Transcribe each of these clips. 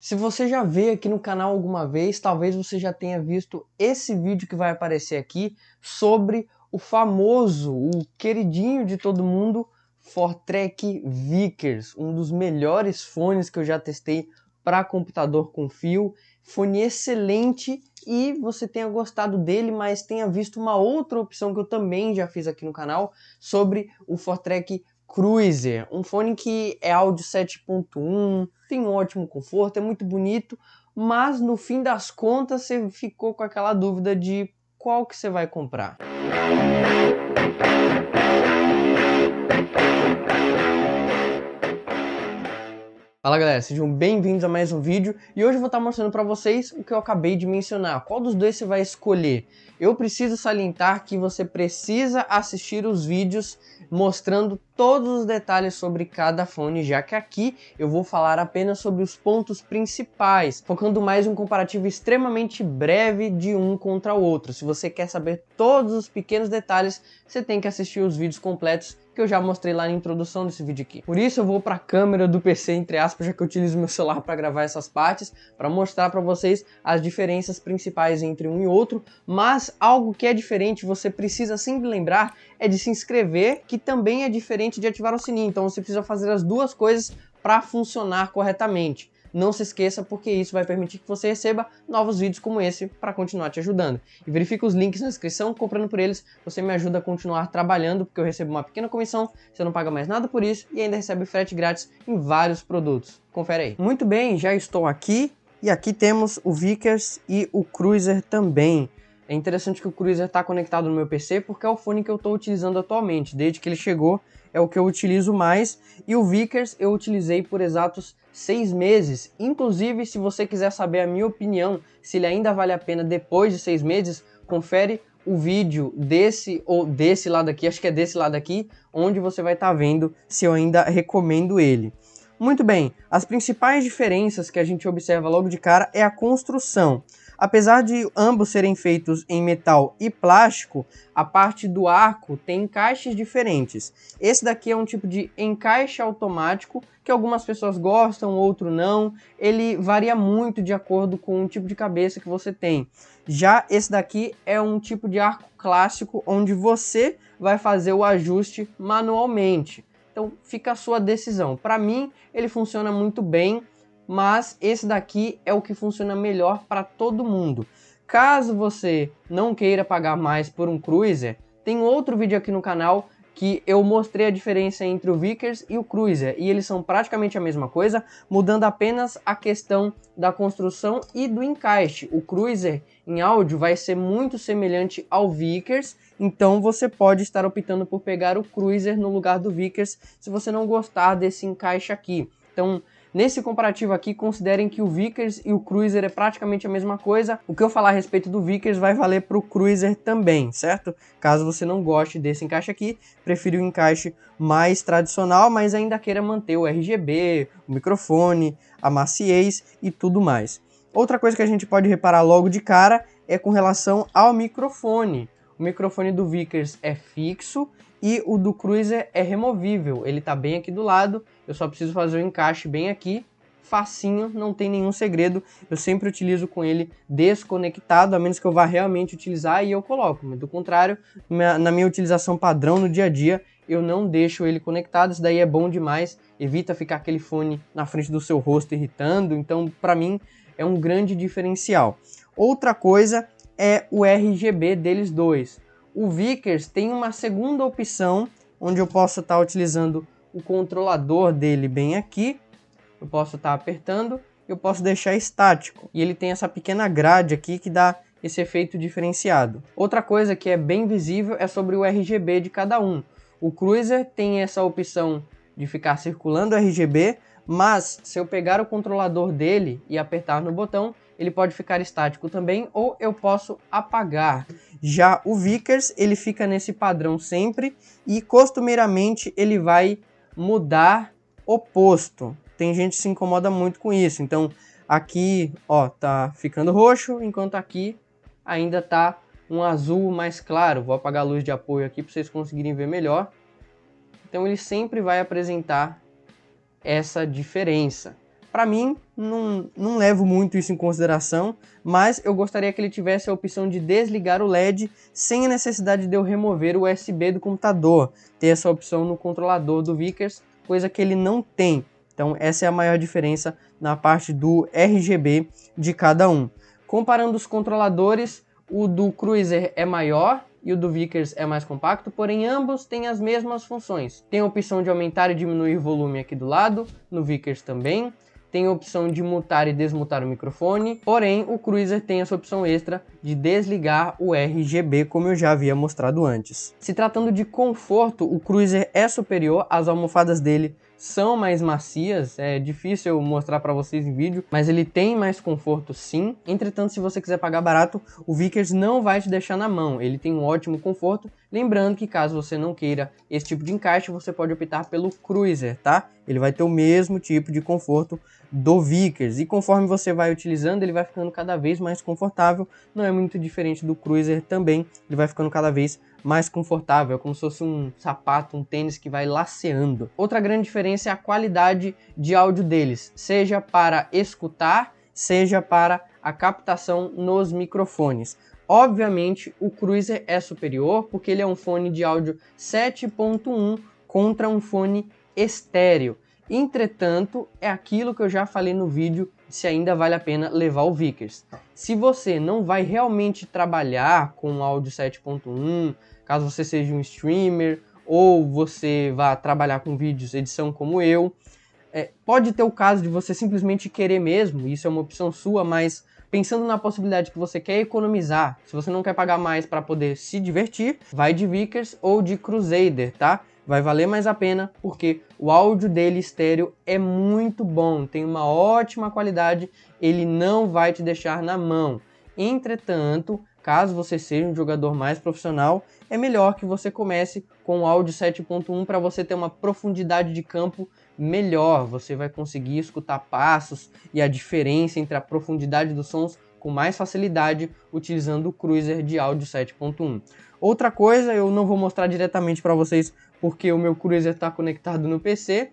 Se você já veio aqui no canal alguma vez, talvez você já tenha visto esse vídeo que vai aparecer aqui sobre o famoso, o queridinho de todo mundo, Fortrek Vickers, um dos melhores fones que eu já testei para computador com fio. Fone excelente e você tenha gostado dele, mas tenha visto uma outra opção que eu também já fiz aqui no canal sobre o Fortrek Cruiser, um fone que é áudio 7.1, tem um ótimo conforto, é muito bonito, mas no fim das contas você ficou com aquela dúvida de qual que você vai comprar. Fala galera, sejam bem-vindos a mais um vídeo e hoje eu vou estar mostrando para vocês o que eu acabei de mencionar. Qual dos dois você vai escolher? Eu preciso salientar que você precisa assistir os vídeos mostrando todos os detalhes sobre cada fone, já que aqui eu vou falar apenas sobre os pontos principais, focando mais em um comparativo extremamente breve de um contra o outro. Se você quer saber todos os pequenos detalhes, você tem que assistir os vídeos completos que eu já mostrei lá na introdução desse vídeo aqui. Por isso eu vou para a câmera do PC, entre aspas, já que eu utilizo meu celular para gravar essas partes, para mostrar para vocês as diferenças principais entre um e outro, mas algo que é diferente, você precisa sempre lembrar, é de se inscrever, que também é diferente de ativar o sininho, então você precisa fazer as duas coisas para funcionar corretamente. Não se esqueça, porque isso vai permitir que você receba novos vídeos como esse para continuar te ajudando. E verifique os links na descrição, comprando por eles, você me ajuda a continuar trabalhando, porque eu recebo uma pequena comissão, você não paga mais nada por isso e ainda recebe frete grátis em vários produtos. Confere aí. Muito bem, já estou aqui e aqui temos o Vickers e o Cruiser também. É interessante que o Cruiser está conectado no meu PC porque é o fone que eu estou utilizando atualmente. Desde que ele chegou, é o que eu utilizo mais. E o Vickers eu utilizei por exatos 6 meses. Inclusive, se você quiser saber a minha opinião, se ele ainda vale a pena depois de 6 meses, confere o vídeo desse ou desse lado aqui, acho que é desse lado aqui, onde você vai estar vendo se eu ainda recomendo ele. Muito bem, as principais diferenças que a gente observa logo de cara é a construção. Apesar de ambos serem feitos em metal e plástico, a parte do arco tem encaixes diferentes. Esse daqui é um tipo de encaixe automático que algumas pessoas gostam, outro não. Ele varia muito de acordo com o tipo de cabeça que você tem. Já esse daqui é um tipo de arco clássico onde você vai fazer o ajuste manualmente. Então fica a sua decisão. Para mim ele funciona muito bem, mas esse daqui é o que funciona melhor para todo mundo. Caso você não queira pagar mais por um Cruiser, tem outro vídeo aqui no canal que eu mostrei a diferença entre o Vickers e o Cruiser, e eles são praticamente a mesma coisa, mudando apenas a questão da construção e do encaixe. O Cruiser em áudio vai ser muito semelhante ao Vickers, então você pode estar optando por pegar o Cruiser no lugar do Vickers se você não gostar desse encaixe aqui. Então, nesse comparativo aqui, considerem que o Vickers e o Cruiser é praticamente a mesma coisa. O que eu falar a respeito do Vickers vai valer para o Cruiser também, certo? Caso você não goste desse encaixe aqui, prefira o encaixe mais tradicional, mas ainda queira manter o RGB, o microfone, a maciez e tudo mais. Outra coisa que a gente pode reparar logo de cara é com relação ao microfone. O microfone do Vickers é fixo e o do Cruiser é removível. Ele está bem aqui do lado, eu só preciso fazer o encaixe bem aqui, facinho, não tem nenhum segredo. Eu sempre utilizo com ele desconectado, a menos que eu vá realmente utilizar e eu coloco. Mas do contrário, na minha utilização padrão no dia a dia, eu não deixo ele conectado. Isso daí é bom demais, evita ficar aquele fone na frente do seu rosto irritando. Então, para mim, é um grande diferencial. Outra coisa é o RGB deles dois. O Vickers tem uma segunda opção, onde eu posso estar utilizando o controlador dele bem aqui. Eu posso estar apertando, eu posso deixar estático. E ele tem essa pequena grade aqui que dá esse efeito diferenciado. Outra coisa que é bem visível é sobre o RGB de cada um. O Cruiser tem essa opção de ficar circulando o RGB, mas se eu pegar o controlador dele e apertar no botão, ele pode ficar estático também, ou eu posso apagar. Já o Vickers, ele fica nesse padrão sempre e costumeiramente ele vai mudar oposto. Tem gente que se incomoda muito com isso. Então aqui, ó, tá ficando roxo, enquanto aqui ainda tá um azul mais claro. Vou apagar a luz de apoio aqui para vocês conseguirem ver melhor. Então ele sempre vai apresentar essa diferença. Para mim, não levo muito isso em consideração, mas eu gostaria que ele tivesse a opção de desligar o LED sem a necessidade de eu remover o USB do computador, ter essa opção no controlador do Vickers, coisa que ele não tem. Então essa é a maior diferença na parte do RGB de cada um. Comparando os controladores, o do Cruiser é maior e o do Vickers é mais compacto, porém ambos têm as mesmas funções. Tem a opção de aumentar e diminuir o volume aqui do lado, no Vickers também. Tem a opção de mutar e desmutar o microfone, porém o Cruiser tem essa opção extra de desligar o RGB, como eu já havia mostrado antes. Se tratando de conforto, o Cruiser é superior, as almofadas dele são mais macias, é difícil eu mostrar para vocês em vídeo, mas ele tem mais conforto sim. Entretanto, se você quiser pagar barato, o Vickers não vai te deixar na mão, ele tem um ótimo conforto. Lembrando que caso você não queira esse tipo de encaixe, você pode optar pelo Cruiser, tá? Ele vai ter o mesmo tipo de conforto do Vickers, e conforme você vai utilizando, ele vai ficando cada vez mais confortável. Não é muito diferente do Cruiser também, ele vai ficando cada vez mais confortável, é como se fosse um sapato, um tênis que vai laceando. Outra grande diferença é a qualidade de áudio deles, seja para escutar, seja para a captação nos microfones. Obviamente o Cruiser é superior porque ele é um fone de áudio 7.1 contra um fone estéreo. Entretanto, é aquilo que eu já falei no vídeo, se ainda vale a pena levar o Vickers. Se você não vai realmente trabalhar com áudio 7.1, caso você seja um streamer ou você vá trabalhar com vídeos, edição como eu, pode ter o caso de você simplesmente querer mesmo, isso é uma opção sua, mas pensando na possibilidade que você quer economizar, se você não quer pagar mais para poder se divertir, vai de Vickers ou de Crusader, tá? Vai valer mais a pena porque o áudio dele estéreo é muito bom, tem uma ótima qualidade, ele não vai te deixar na mão. Entretanto, caso você seja um jogador mais profissional, é melhor que você comece com o áudio 7.1 para você ter uma profundidade de campo melhor. Você vai conseguir escutar passos e a diferença entre a profundidade dos sons com mais facilidade utilizando o Cruiser de áudio 7.1. Outra coisa, eu não vou mostrar diretamente para vocês porque o meu Cruiser está conectado no PC.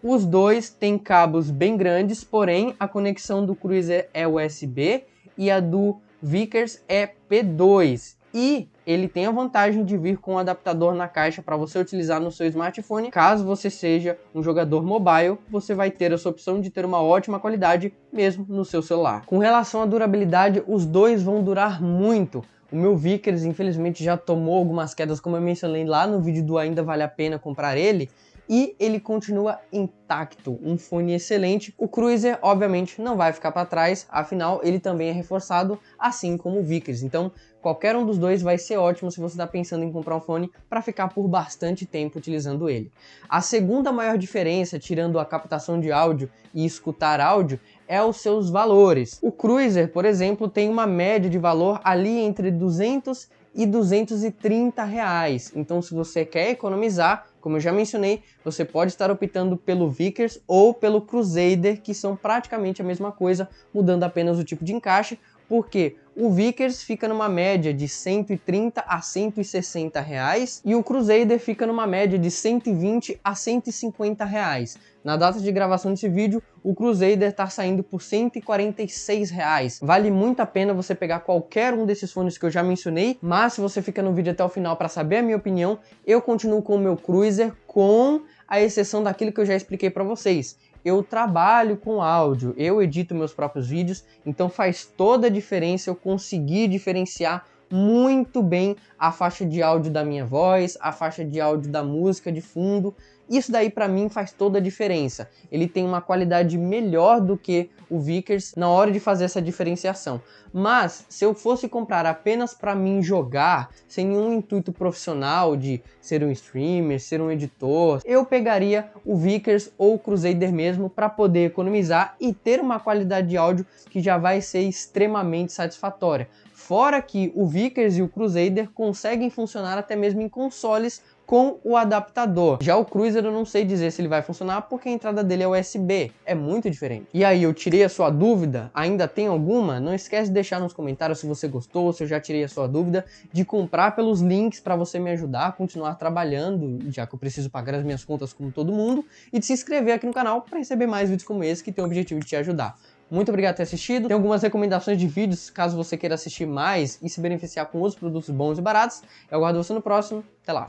Os dois têm cabos bem grandes, porém a conexão do Cruiser é USB e a do Vickers é P2. E ele tem a vantagem de vir com um adaptador na caixa para você utilizar no seu smartphone. Caso você seja um jogador mobile, você vai ter essa opção de ter uma ótima qualidade mesmo no seu celular. Com relação à durabilidade, os dois vão durar muito. O meu Vickers, infelizmente, já tomou algumas quedas, como eu mencionei lá no vídeo do Ainda Vale a Pena Comprar Ele, e ele continua intacto, um fone excelente. O Cruiser, obviamente, não vai ficar para trás, afinal, ele também é reforçado, assim como o Vickers. Então, qualquer um dos dois vai ser ótimo se você está pensando em comprar um fone para ficar por bastante tempo utilizando ele. A segunda maior diferença, tirando a captação de áudio e escutar áudio, é os seus valores. O Cruiser, por exemplo, tem uma média de valor ali entre 200 e 230 reais. Então, se você quer economizar, como eu já mencionei, você pode estar optando pelo Vickers ou pelo Crusader, que são praticamente a mesma coisa, mudando apenas o tipo de encaixe, porque o Vickers fica numa média de 130 a 160 reais e o Crusader fica numa média de 120 a 150 reais. Na data de gravação desse vídeo, o Crusader está saindo por 146 reais. Vale muito a pena você pegar qualquer um desses fones que eu já mencionei, mas se você fica no vídeo até o final para saber a minha opinião, eu continuo com o meu Cruiser, com a exceção daquilo que eu já expliquei para vocês. Eu trabalho com áudio, eu edito meus próprios vídeos, então faz toda a diferença eu conseguir diferenciar muito bem a faixa de áudio da minha voz, a faixa de áudio da música de fundo. Isso daí para mim faz toda a diferença. Ele tem uma qualidade melhor do que o Vickers na hora de fazer essa diferenciação. Mas se eu fosse comprar apenas para mim jogar, sem nenhum intuito profissional de ser um streamer, ser um editor, eu pegaria o Vickers ou o Crusader mesmo para poder economizar e ter uma qualidade de áudio que já vai ser extremamente satisfatória. Fora que o Vickers e o Crusader conseguem funcionar até mesmo em consoles com o adaptador. Já o Cruiser eu não sei dizer se ele vai funcionar porque a entrada dele é USB, é muito diferente. E aí, eu tirei a sua dúvida? Ainda tem alguma? Não esquece de deixar nos comentários se você gostou, se eu já tirei a sua dúvida, de comprar pelos links para você me ajudar a continuar trabalhando, já que eu preciso pagar as minhas contas como todo mundo, e de se inscrever aqui no canal para receber mais vídeos como esse que tem o objetivo de te ajudar. Muito obrigado por ter assistido. Tem algumas recomendações de vídeos, caso você queira assistir mais e se beneficiar com outros produtos bons e baratos. Eu aguardo você no próximo. Até lá!